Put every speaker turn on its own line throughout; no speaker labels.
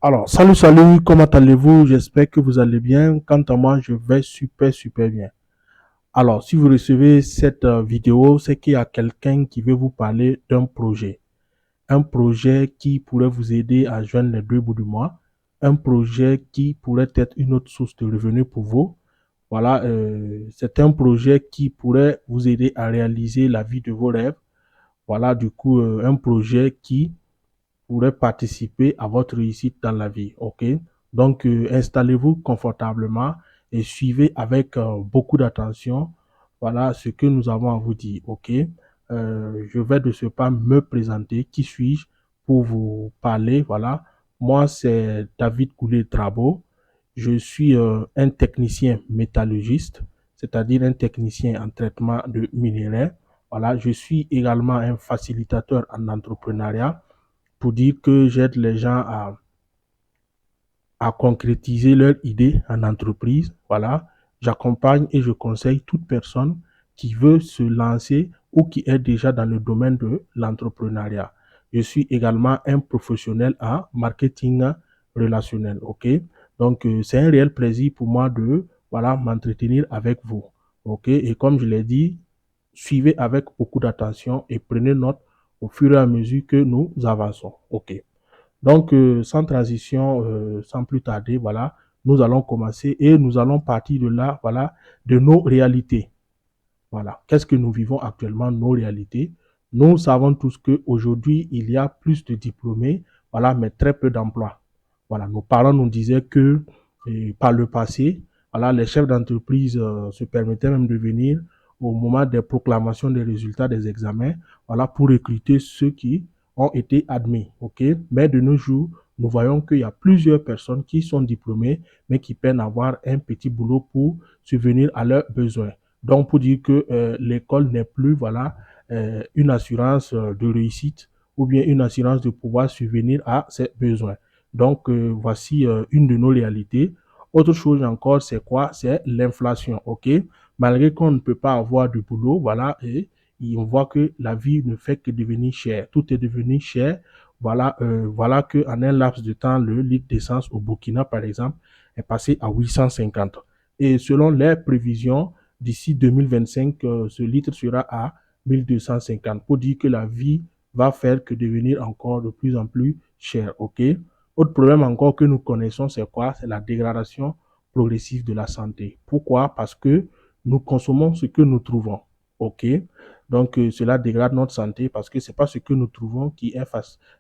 Alors, salut, comment allez-vous? J'espère que vous allez bien. Quant à moi, je vais super bien. Alors, si vous recevez cette vidéo, c'est qu'il y a quelqu'un qui veut vous parler d'un projet. Un projet qui pourrait vous aider à joindre les deux bouts du mois. Un projet qui pourrait être une autre source de revenus pour vous. Voilà, c'est un projet qui pourrait vous aider à réaliser la vie de vos rêves. Voilà, du coup, un projet qui pourrait participer à votre réussite dans la vie. OK? Donc, installez-vous confortablement et suivez avec beaucoup d'attention. Voilà ce que nous avons à vous dire. OK? Je vais de ce pas me présenter. Qui suis-je pour vous parler? Voilà. Moi, c'est David Goulet-Trabo. Je suis un technicien métallurgiste, c'est-à-dire un technicien en traitement de minerais. Voilà. Je suis également un facilitateur en entrepreneuriat pour dire que j'aide les gens à concrétiser leurs idées en entreprise. Voilà, j'accompagne et je conseille toute personne qui veut se lancer ou qui est déjà dans le domaine de l'entrepreneuriat. Je suis également un professionnel en marketing relationnel. OK? Donc, c'est un réel plaisir pour moi de voilà, m'entretenir avec vous. OK? Et comme je l'ai dit, suivez avec beaucoup d'attention et prenez note au fur et à mesure que nous avançons. OK. Donc, sans transition, sans plus tarder, voilà, nous allons commencer et nous allons partir de là, voilà, de nos réalités. Voilà, qu'est-ce que nous vivons actuellement, nos réalités. Nous savons tous qu'aujourd'hui, il y a plus de diplômés, voilà, mais très peu d'emplois. Voilà, nos parents nous disaient que par le passé, voilà, les chefs d'entreprise se permettaient même de venir au moment des proclamations des résultats des examens, voilà, pour recruter ceux qui ont été admis, ok? Mais de nos jours, nous voyons qu'il y a plusieurs personnes qui sont diplômées, mais qui peinent à avoir un petit boulot pour subvenir à leurs besoins. Donc, pour dire que l'école n'est plus, voilà, une assurance de réussite ou bien une assurance de pouvoir subvenir à ses besoins. Donc, voici une de nos réalités. Autre chose encore, c'est quoi? C'est l'inflation, ok? Malgré qu'on ne peut pas avoir de boulot, voilà, et on voit que la vie ne fait que devenir chère. Tout est devenu cher. Voilà, voilà qu'en un laps de temps, le litre d'essence au Burkina, par exemple, est passé à 850. Et selon les prévisions, d'ici 2025, ce litre sera à 1250 pour dire que la vie va faire que devenir encore de plus en plus cher. OK? Autre problème encore que nous connaissons, c'est quoi? C'est la dégradation progressive de la santé. Pourquoi? Parce que nous consommons ce que nous trouvons. OK? Donc, cela dégrade notre santé parce que c'est pas ce que nous trouvons qui est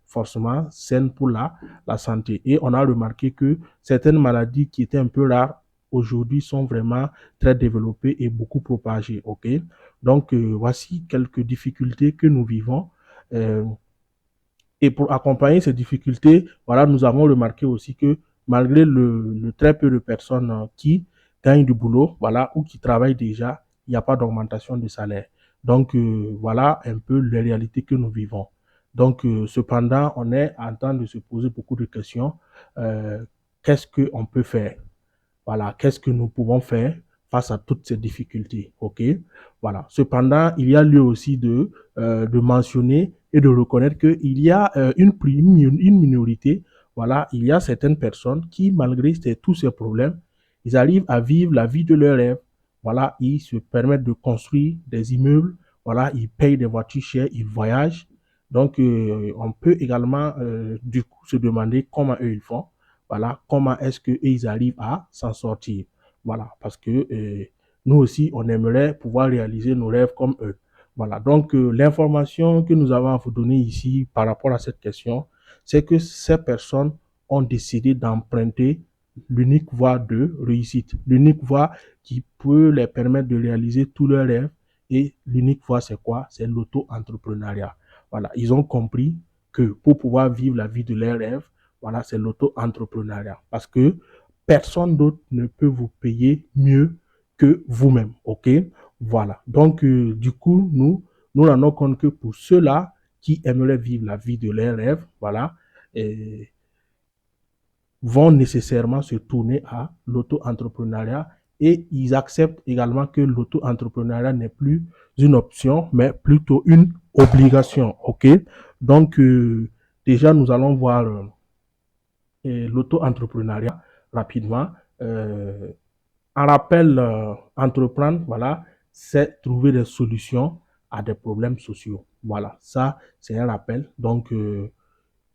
forcément sain pour la santé. Et on a remarqué que certaines maladies qui étaient un peu rares aujourd'hui sont vraiment très développées et beaucoup propagées. OK? Donc, voici quelques difficultés que nous vivons. Euh, et pour accompagner ces difficultés, voilà, nous avons remarqué aussi que malgré le très peu de personnes qui gagnent du boulot, voilà, ou qui travaillent déjà, il n'y a pas d'augmentation de salaire. Donc, voilà un peu les réalités que nous vivons. Donc, cependant, on est en train de se poser beaucoup de questions. Euh, Qu'est-ce qu'on peut faire? Voilà, qu'est-ce que nous pouvons faire face à toutes ces difficultés, ok? Voilà. Cependant, il y a lieu aussi de mentionner et de reconnaître qu'il y a une minorité, voilà, il y a certaines personnes qui, malgré tous ces problèmes, ils arrivent à vivre la vie de leur rêve. Voilà, ils se permettent de construire des immeubles, voilà, ils payent des voitures chères, ils voyagent. Donc, on peut également, du coup, se demander comment eux ils font. Voilà, comment est-ce qu'ils arrivent à s'en sortir. Voilà, parce que nous aussi, on aimerait pouvoir réaliser nos rêves comme eux. Voilà, donc l'information que nous avons à vous donner ici par rapport à cette question, c'est que ces personnes ont décidé d'emprunter l'unique voie de réussite, l'unique voie qui peut les permettre de réaliser tous leurs rêves. Et l'unique voie, c'est quoi? C'est l'auto-entrepreneuriat. Voilà, ils ont compris que pour pouvoir vivre la vie de leurs rêves, voilà, c'est l'auto-entrepreneuriat. Parce que personne d'autre ne peut vous payer mieux que vous-même. OK? Voilà. Donc, du coup, nous rendons compte que pour ceux-là qui aimeraient vivre la vie de leurs rêves, voilà, et vont nécessairement se tourner à l'auto-entrepreneuriat et ils acceptent également que l'auto-entrepreneuriat n'est plus une option, mais plutôt une obligation. OK? Donc, déjà, nous allons voir l'auto-entrepreneuriat rapidement. En rappel, entreprendre, voilà, c'est trouver des solutions à des problèmes sociaux. Voilà, ça, c'est un rappel. Donc,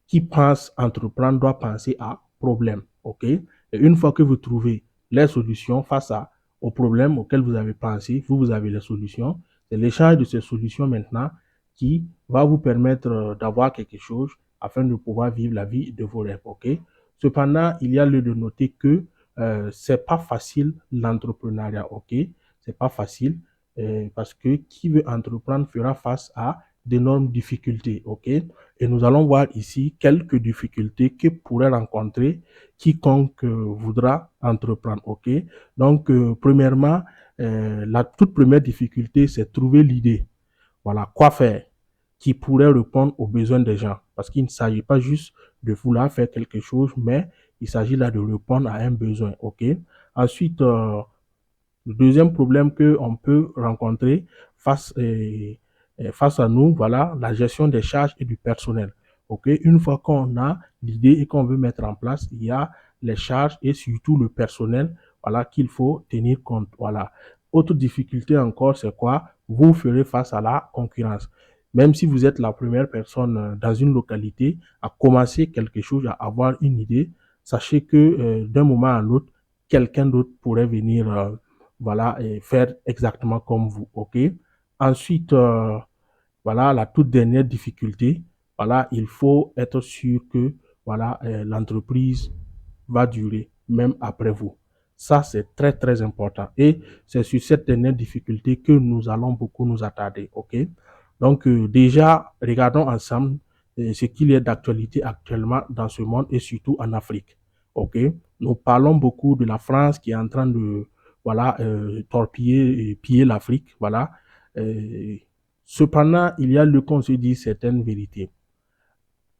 qui pense entreprendre doit penser à problème. OK? Et une fois que vous trouvez les solutions face aux problèmes auxquels vous avez pensé, vous avez les solutions. C'est l'échange de ces solutions maintenant qui va vous permettre d'avoir quelque chose afin de pouvoir vivre la vie de vos rêves. OK? Cependant, il y a lieu de noter que c'est pas facile l'entrepreneuriat. OK? C'est pas facile parce que qui veut entreprendre fera face à d'énormes difficultés. OK? Et nous allons voir ici quelques difficultés que pourrait rencontrer quiconque voudra entreprendre. OK? Donc, premièrement, la toute première difficulté, c'est trouver l'idée. Voilà, quoi faire qui pourrait répondre aux besoins des gens. Parce qu'il ne s'agit pas juste de vouloir faire quelque chose, mais il s'agit là de répondre à un besoin. OK? Ensuite, le deuxième problème qu'on peut rencontrer face, face à nous, voilà, la gestion des charges et du personnel. OK? Une fois qu'on a l'idée et qu'on veut mettre en place, il y a les charges et surtout le personnel, voilà, qu'il faut tenir compte. Voilà. Autre difficulté encore, c'est quoi? Vous ferez face à la concurrence. Même si vous êtes la première personne dans une localité à commencer quelque chose, à avoir une idée, sachez que d'un moment à l'autre, quelqu'un d'autre pourrait venir voilà, et faire exactement comme vous. OK? Ensuite, voilà, la toute dernière difficulté, voilà, il faut être sûr que voilà, l'entreprise va durer même après vous. Ça, c'est très, très important. Et c'est sur cette dernière difficulté que nous allons beaucoup nous attarder. OK? Donc, déjà, regardons ensemble ce qu'il y a d'actualité actuellement dans ce monde et surtout en Afrique. OK? Nous parlons beaucoup de la France qui est en train de voilà, torpiller et piller l'Afrique. Voilà. Euh, Cependant, il y a le qu'on se dit certaines vérités.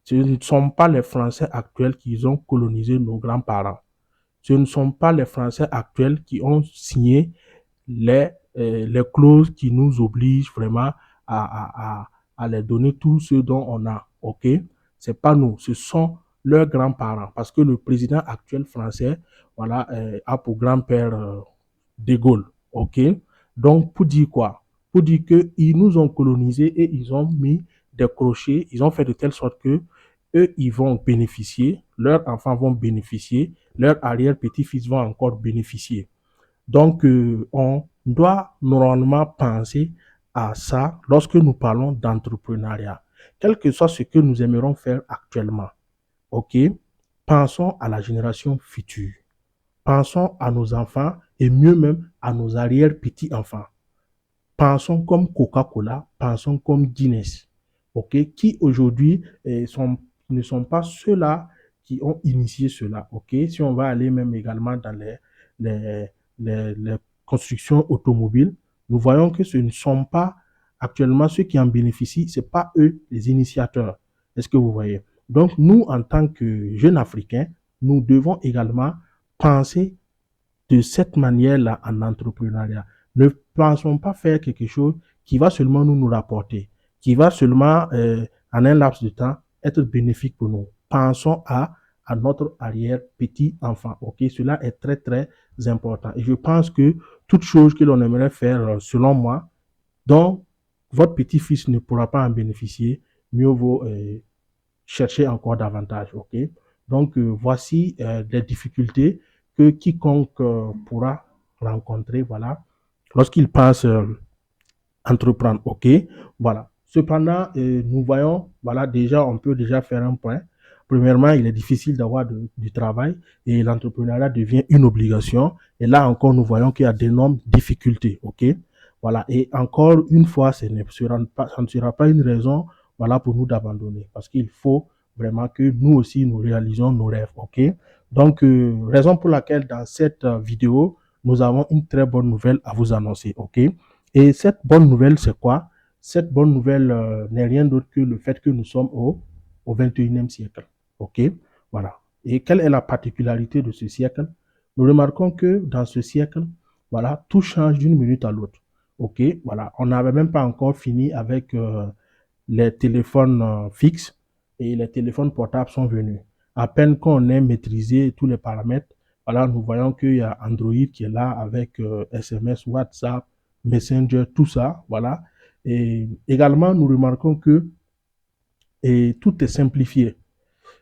Ce ne sont pas les Français actuels qui ont colonisé nos grands-parents. Ce ne sont pas les Français actuels qui ont signé les clauses qui nous obligent vraiment à les donner tout ce dont on a. OK? C'est pas nous, ce sont leurs grands-parents. Parce que le président actuel français, voilà, a pour grand-père de Gaulle. OK? Donc, pour dire quoi? Pour dire qu'ils nous ont colonisés et ils ont mis des crochets, ils ont fait de telle sorte que eux, ils vont bénéficier, leurs enfants vont bénéficier, leurs arrière-petits-fils vont encore bénéficier. Donc, on doit normalement penser à ça lorsque nous parlons d'entrepreneuriat. Quel que soit ce que nous aimerons faire actuellement, OK? Pensons à la génération future. Pensons à nos enfants et mieux même à nos arrière-petits-enfants. Pensons comme Coca-Cola, pensons comme Guinness, ok, qui aujourd'hui ne sont pas ceux-là qui ont initié cela. Ok, si on va aller même également dans les, les constructions automobiles, nous voyons que ce ne sont pas actuellement ceux qui en bénéficient, ce n'est pas eux les initiateurs. Est-ce que vous voyez? Donc, nous, en tant que jeunes Africains, nous devons également penser de cette manière-là en entrepreneuriat. Ne pensons pas faire quelque chose qui va seulement nous rapporter, qui va seulement, en un laps de temps, être bénéfique pour nous. Pensons à notre arrière-petit-enfant. Ok, cela est très, très important. Et je pense que toute chose que l'on aimerait faire, selon moi, dont votre petit-fils ne pourra pas en bénéficier, mieux vaut chercher encore davantage. Ok, donc voici les difficultés que quiconque pourra rencontrer, voilà, lorsqu'il pense entreprendre. Ok, voilà. Cependant, nous voyons, voilà, déjà, on peut déjà faire un point. Premièrement, il est difficile d'avoir du travail et l'entrepreneuriat devient une obligation. Et là encore, nous voyons qu'il y a d'énormes difficultés. Ok, voilà. Et encore une fois, ça ne sera pas une raison, voilà, pour nous d'abandonner, parce qu'il faut vraiment que nous aussi nous réalisons nos rêves. Ok, donc raison pour laquelle dans cette vidéo, nous avons une très bonne nouvelle à vous annoncer. Ok, et cette bonne nouvelle, c'est quoi? Cette bonne nouvelle n'est rien d'autre que le fait que nous sommes au 21e siècle. OK? Voilà. Et quelle est la particularité de ce siècle? Nous remarquons que dans ce siècle, voilà, tout change d'une minute à l'autre. OK? Voilà. On n'avait même pas encore fini avec les téléphones fixes et les téléphones portables sont venus. À peine qu'on ait maîtrisé tous les paramètres, voilà, nous voyons qu'il y a Android qui est là avec SMS, WhatsApp, Messenger, tout ça, voilà. Et également, nous remarquons que tout est simplifié.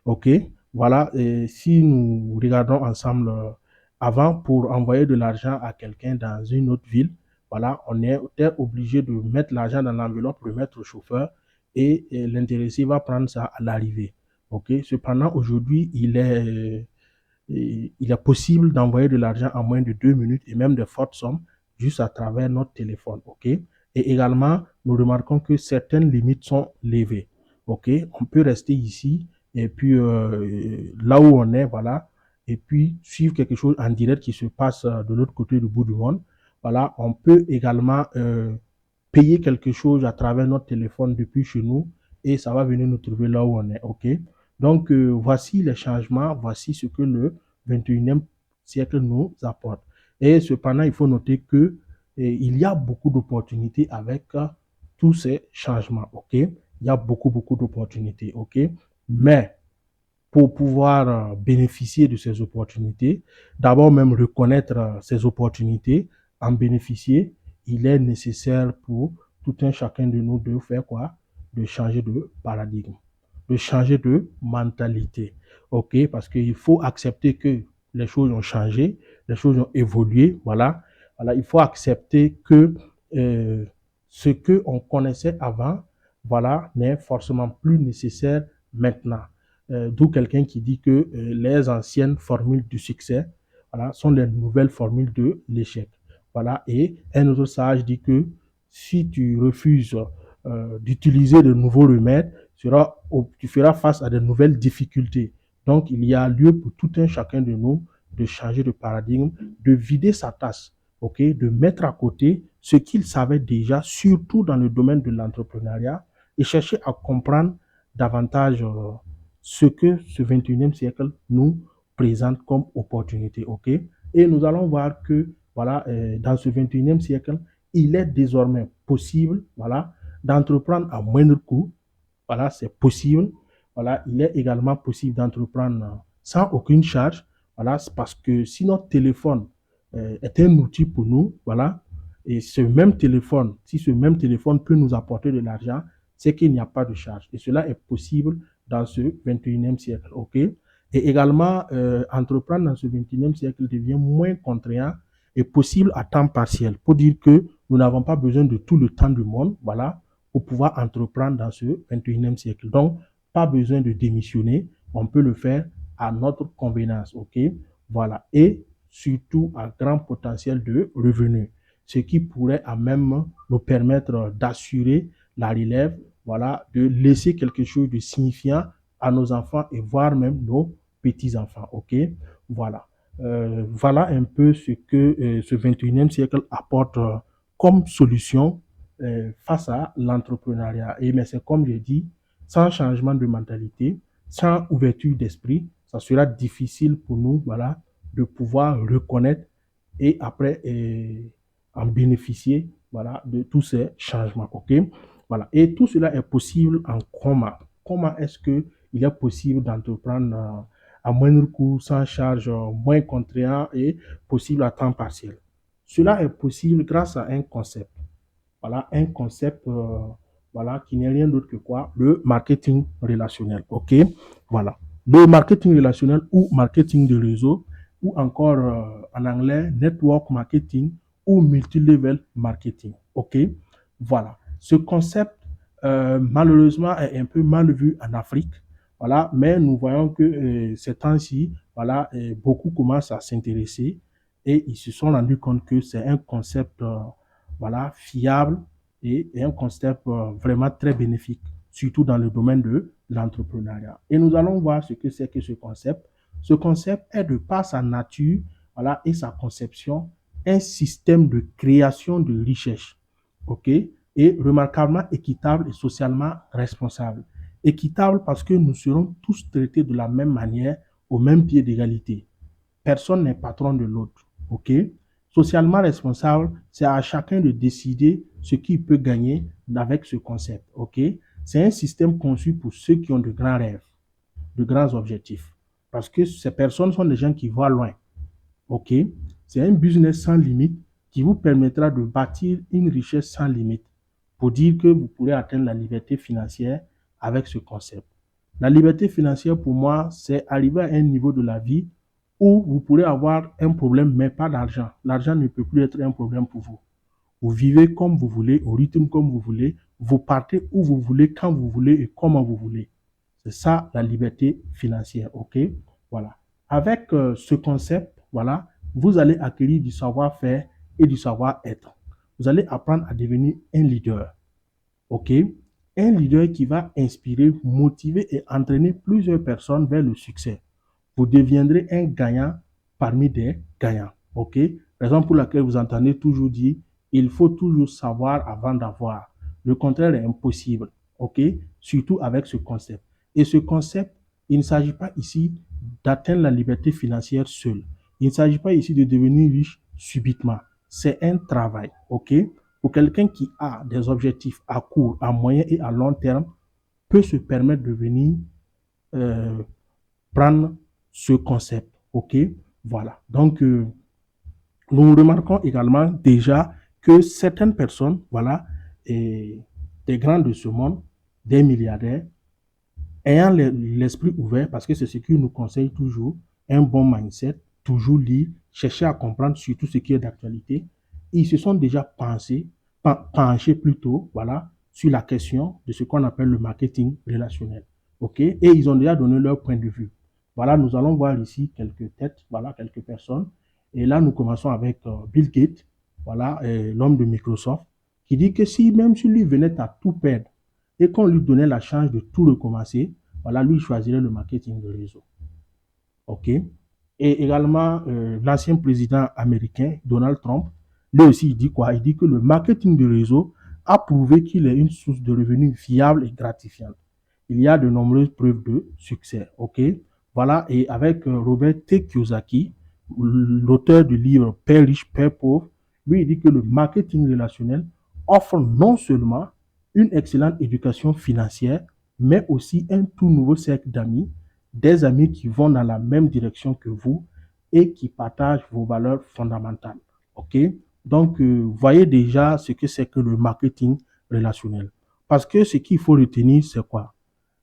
OK? Voilà, et si nous regardons ensemble, avant, pour envoyer de l'argent à quelqu'un dans une autre ville, voilà, on était obligé de mettre l'argent dans l'enveloppe, remettre au chauffeur et l'intéressé va prendre ça à l'arrivée. OK? Cependant, aujourd'hui, il est possible d'envoyer de l'argent en moins de 2 minutes et même de fortes sommes juste à travers notre téléphone. OK? Et également, nous remarquons que certaines limites sont levées. OK? On peut rester ici et puis là où on est, voilà, et puis suivre quelque chose en direct qui se passe de l'autre côté du bout du monde. Voilà, on peut également payer quelque chose à travers notre téléphone depuis chez nous et ça va venir nous trouver là où on est. OK? Donc, voici les changements, voici ce que le 21e siècle nous apporte. Et cependant, il faut noter que il y a beaucoup d'opportunités avec tous ces changements. OK? Il y a beaucoup d'opportunités. OK? Mais pour pouvoir bénéficier de ces opportunités, d'abord même reconnaître ces opportunités, en bénéficier, il est nécessaire pour tout un chacun de nous de faire quoi? De changer de paradigme, de changer de mentalité. OK? Parce qu'il faut accepter que les choses ont changé, les choses ont évolué. Voilà. Voilà. Il faut accepter que ce qu'on connaissait avant, voilà, n'est forcément plus nécessaire maintenant. D'où quelqu'un qui dit que les anciennes formules du succès, voilà, sont les nouvelles formules de l'échec. Voilà. Et un autre sage dit que si tu refuses d'utiliser de nouveaux remèdes, tu feras face à de nouvelles difficultés. Donc, il y a lieu pour tout un chacun de nous de changer de paradigme, de vider sa tasse, ok, de mettre à côté ce qu'il savait déjà, surtout dans le domaine de l'entrepreneuriat, et chercher à comprendre davantage ce que ce 21e siècle nous présente comme opportunité. Ok? Et nous allons voir que voilà, dans ce 21e siècle, il est désormais possible, voilà, d'entreprendre à moindre coût. Voilà, c'est possible. Voilà, il est également possible d'entreprendre sans aucune charge. Voilà, c'est parce que si notre téléphone est un outil pour nous, voilà, et si ce même téléphone peut nous apporter de l'argent, c'est qu'il n'y a pas de charge. Et cela est possible dans ce 21e siècle. OK? Et également, entreprendre dans ce 21e siècle devient moins contraignant et possible à temps partiel. Pour dire que nous n'avons pas besoin de tout le temps du monde, voilà, pour pouvoir entreprendre dans ce 21e siècle. Donc, pas besoin de démissionner, on peut le faire à notre convenance, ok? Voilà, et surtout à grand potentiel de revenus, ce qui pourrait à même nous permettre d'assurer la relève, voilà, de laisser quelque chose de signifiant à nos enfants et voire même nos petits-enfants, ok? Voilà. Voilà un peu ce que ce 21e siècle apporte comme solution face à l'entrepreneuriat. Et mais c'est comme je dis, sans changement de mentalité, sans ouverture d'esprit, ça sera difficile pour nous, voilà, de pouvoir reconnaître et après en bénéficier, voilà, de tous ces changements. Ok, voilà. Et tout cela est possible en comment. Comment est-ce que il est possible d'entreprendre à moindre coût, sans charge, moins contraignant et possible à temps partiel? Cela est possible grâce à un concept. Voilà, un concept voilà, qui n'est rien d'autre que quoi? Le marketing relationnel. OK? Voilà. Le marketing relationnel ou marketing de réseau ou encore en anglais network marketing ou multilevel marketing. OK? Voilà. Ce concept, malheureusement, est un peu mal vu en Afrique. Voilà, mais nous voyons que ces temps-ci, voilà, beaucoup commencent à s'intéresser et ils se sont rendus compte que c'est un concept voilà, fiable et un concept vraiment très bénéfique, surtout dans le domaine de l'entrepreneuriat. Et nous allons voir ce que c'est que ce concept. Ce concept est de par sa nature, voilà, et sa conception, un système de création de richesse, ok, et remarquablement équitable et socialement responsable. Équitable parce que nous serons tous traités de la même manière, au même pied d'égalité. Personne n'est patron de l'autre. OK? Socialement responsable, c'est à chacun de décider ce qu'il peut gagner avec ce concept. OK? C'est un système conçu pour ceux qui ont de grands rêves, de grands objectifs. parce que ces personnes sont des gens qui voient loin. OK? C'est un business sans limite qui vous permettra de bâtir une richesse sans limite pour dire que vous pourrez atteindre la liberté financière avec ce concept. La liberté financière, pour moi, c'est arriver à un niveau de la vie où vous pourrez avoir un problème, mais pas d'argent. L'argent ne peut plus être un problème pour vous. Vous vivez comme vous voulez, au rythme comme vous voulez, vous partez où vous voulez, quand vous voulez et comment vous voulez. C'est ça la liberté financière, ok? Voilà. Avec ce concept, voilà, vous allez acquérir du savoir-faire et du savoir-être. Vous allez apprendre à devenir un leader, ok? Un leader qui va inspirer, motiver et entraîner plusieurs personnes vers le succès. Vous deviendrez un gagnant parmi des gagnants, ok? Raison pour laquelle vous entendez toujours dire, il faut toujours savoir avant d'avoir. Le contraire est impossible, ok? Surtout avec ce concept. Et ce concept, il ne s'agit pas ici d'atteindre la liberté financière seule. Il ne s'agit pas ici de devenir riche subitement. C'est un travail, ok? Pour quelqu'un qui a des objectifs à court, à moyen et à long terme, peut se permettre de venir prendre ce concept, ok? Voilà. Donc, nous remarquons également déjà que certaines personnes, voilà, et des grands de ce monde, des milliardaires, ayant l'esprit ouvert, parce que c'est ce qui nous conseille toujours, un bon mindset, toujours lire, chercher à comprendre surtout ce qui est d'actualité, ils se sont déjà penchés plutôt, voilà, sur la question de ce qu'on appelle le marketing relationnel. OK? Et ils ont déjà donné leur point de vue. Voilà, nous allons voir ici quelques têtes, voilà, quelques personnes. Et là, nous commençons avec Bill Gates, voilà, l'homme de Microsoft, qui dit que si même si lui venait à tout perdre et qu'on lui donnait la chance de tout recommencer, voilà, lui choisirait le marketing de réseau. OK? Et également, l'ancien président américain, Donald Trump, lui aussi, il dit quoi? Il dit que le marketing de réseau a prouvé qu'il est une source de revenus fiable et gratifiante. Il y a de nombreuses preuves de succès. OK? Voilà, et avec Robert T. Kiyosaki, l'auteur du livre Père riche, Père pauvre, lui, il dit que le marketing relationnel offre non seulement une excellente éducation financière, mais aussi un tout nouveau cercle d'amis, des amis qui vont dans la même direction que vous et qui partagent vos valeurs fondamentales. OK? Donc, voyez déjà ce que c'est que le marketing relationnel. Parce que ce qu'il faut retenir, c'est quoi?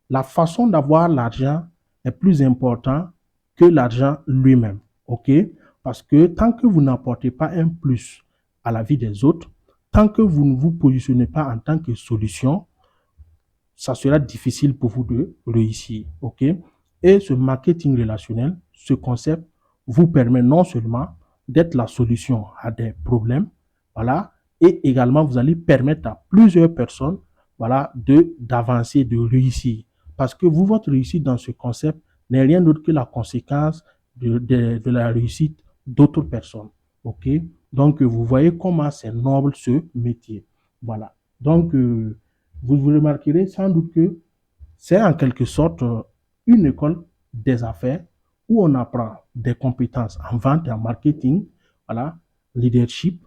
La façon d'avoir l'argent est plus important que l'argent lui-même. OK? Parce que tant que vous n'apportez pas un plus à la vie des autres, tant que vous ne vous positionnez pas en tant que solution, ça sera difficile pour vous de réussir. OK? Et ce marketing relationnel, ce concept, vous permet non seulement d'être la solution à des problèmes, voilà, et également vous allez permettre à plusieurs personnes, voilà, d'avancer, de réussir. Parce que vous, votre réussite dans ce concept n'est rien d'autre que la conséquence de la réussite d'autres personnes. OK? Donc, vous voyez comment c'est noble ce métier. Voilà. Donc, vous remarquerez sans doute que c'est en quelque sorte une école des affaires où on apprend des compétences en vente et en marketing, voilà, leadership.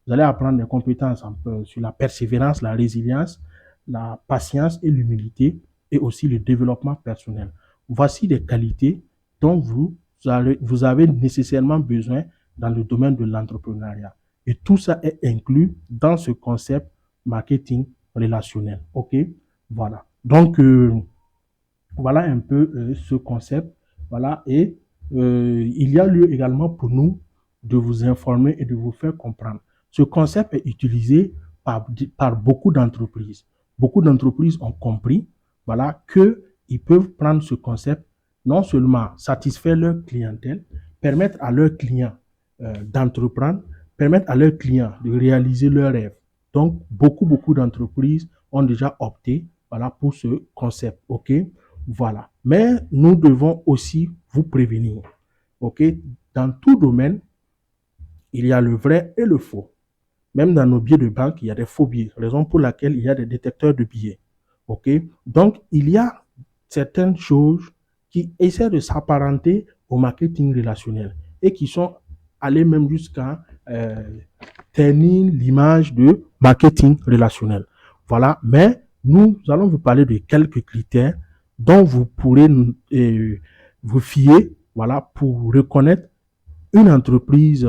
Vous allez apprendre des compétences sur la persévérance, la résilience, la patience et l'humilité et aussi le développement personnel. Voici des qualités dont vous avez nécessairement besoin dans le domaine de l'entrepreneuriat. Et tout ça est inclus dans ce concept marketing relationnel. OK? Voilà. Donc, voilà un peu ce concept. Voilà. Et il y a lieu également pour nous de vous informer et de vous faire comprendre. Ce concept est utilisé par beaucoup d'entreprises. Beaucoup d'entreprises ont compris, voilà, qu'ils peuvent prendre ce concept, non seulement satisfaire leur clientèle, permettre à leurs clients d'entreprendre, permettre à leurs clients de réaliser leurs rêves. Donc, beaucoup d'entreprises ont déjà opté, voilà, pour ce concept. OK? Voilà. Mais nous devons aussi vous prévenir. OK? Dans tout domaine, il y a le vrai et le faux. Même dans nos billets de banque, il y a des faux billets, raison pour laquelle il y a des détecteurs de billets. OK? Donc, il y a certaines choses qui essaient de s'apparenter au marketing relationnel et qui sont allées même jusqu'à ternir l'image de marketing relationnel. Voilà, mais nous allons vous parler de quelques critères dont vous pourrez vous fier voilà, pour reconnaître une entreprise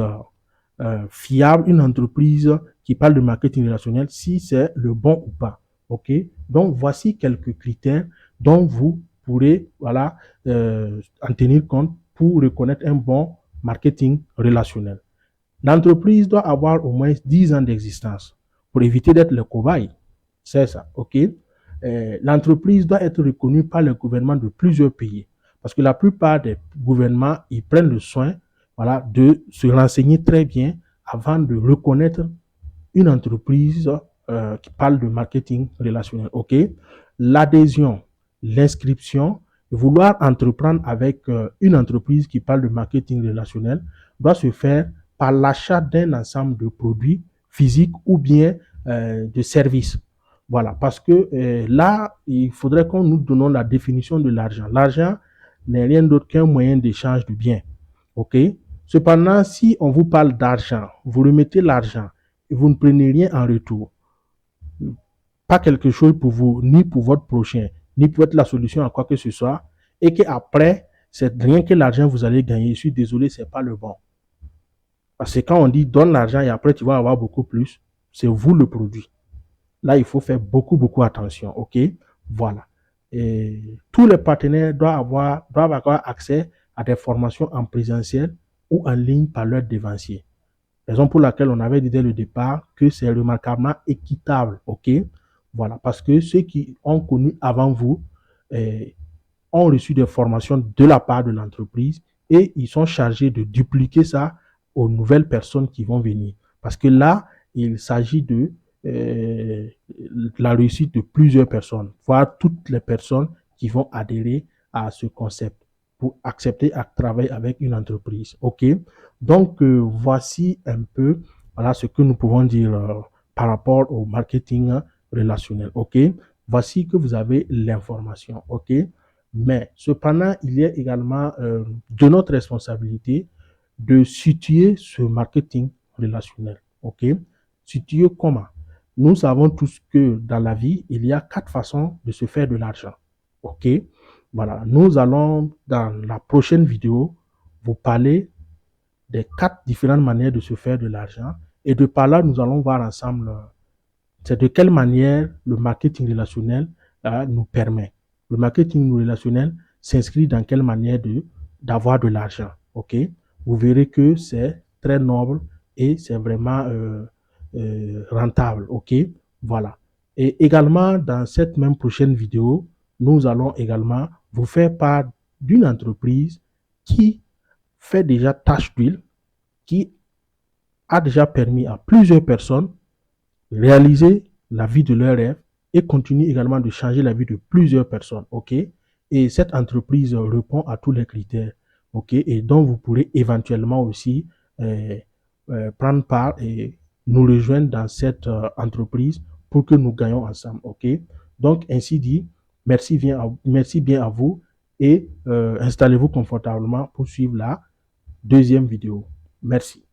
fiable, une entreprise qui parle de marketing relationnel, si c'est le bon ou pas. OK? Donc, voici quelques critères dont vous pourrez, voilà, en tenir compte pour reconnaître un bon marketing relationnel. L'entreprise doit avoir au moins 10 ans d'existence pour éviter d'être le cobaye. C'est ça, OK? L'entreprise doit être reconnue par le gouvernement de plusieurs pays. Parce que la plupart des gouvernements, ils prennent le soin, voilà, de se renseigner très bien avant de reconnaître une entreprise qui parle de marketing relationnel. OK? L'adhésion, l'inscription, vouloir entreprendre avec une entreprise qui parle de marketing relationnel doit se faire par l'achat d'un ensemble de produits physiques ou bien de services. Voilà, parce que là, il faudrait qu'on nous donne la définition de l'argent. L'argent n'est rien d'autre qu'un moyen d'échange de biens. OK? Cependant, si on vous parle d'argent, vous remettez l'argent et vous ne prenez rien en retour, pas quelque chose pour vous, ni pour votre prochain, ni pour être la solution à quoi que ce soit, et qu'après, c'est rien que l'argent que vous allez gagner. Je suis désolé, c'est pas le bon. Parce que quand on dit donne l'argent et après tu vas avoir beaucoup plus, c'est vous le produit. Là, il faut faire beaucoup attention. OK? Voilà. Et tous les partenaires doivent avoir accès à des formations en présentiel ou en ligne par leur dévancier. Raison pour laquelle on avait dit dès le départ que c'est remarquablement équitable. OK? Voilà. Parce que ceux qui ont connu avant vous ont reçu des formations de la part de l'entreprise et ils sont chargés de dupliquer ça aux nouvelles personnes qui vont venir. Parce que là, il s'agit de la réussite de plusieurs personnes, voire toutes les personnes qui vont adhérer à ce concept pour accepter à travailler avec une entreprise. OK? Donc, voici un peu voilà, ce que nous pouvons dire par rapport au marketing relationnel. OK? Voici que vous avez l'information. OK? Mais cependant, il y a également de notre responsabilité de situer ce marketing relationnel. OK? Situer comment? Nous savons tous que dans la vie, il y a 4 façons de se faire de l'argent. OK? Voilà. Nous allons, dans la prochaine vidéo, vous parler des 4 différentes manières de se faire de l'argent. Et de par là, nous allons voir ensemble c'est de quelle manière le marketing relationnel nous permet. Le marketing relationnel s'inscrit dans quelle manière d'avoir de l'argent. OK? Vous verrez que c'est très noble et c'est vraiment rentable. OK? Voilà. Et également, dans cette même prochaine vidéo, nous allons également vous faire part d'une entreprise qui fait déjà tâche d'huile, qui a déjà permis à plusieurs personnes réaliser la vie de leur rêve et continue également de changer la vie de plusieurs personnes. OK? Et cette entreprise répond à tous les critères. OK? Et donc, vous pourrez éventuellement aussi prendre part et nous rejoindre dans cette entreprise pour que nous gagnons ensemble. OK? Donc, ainsi dit, merci bien à vous et installez-vous confortablement pour suivre la deuxième vidéo. Merci.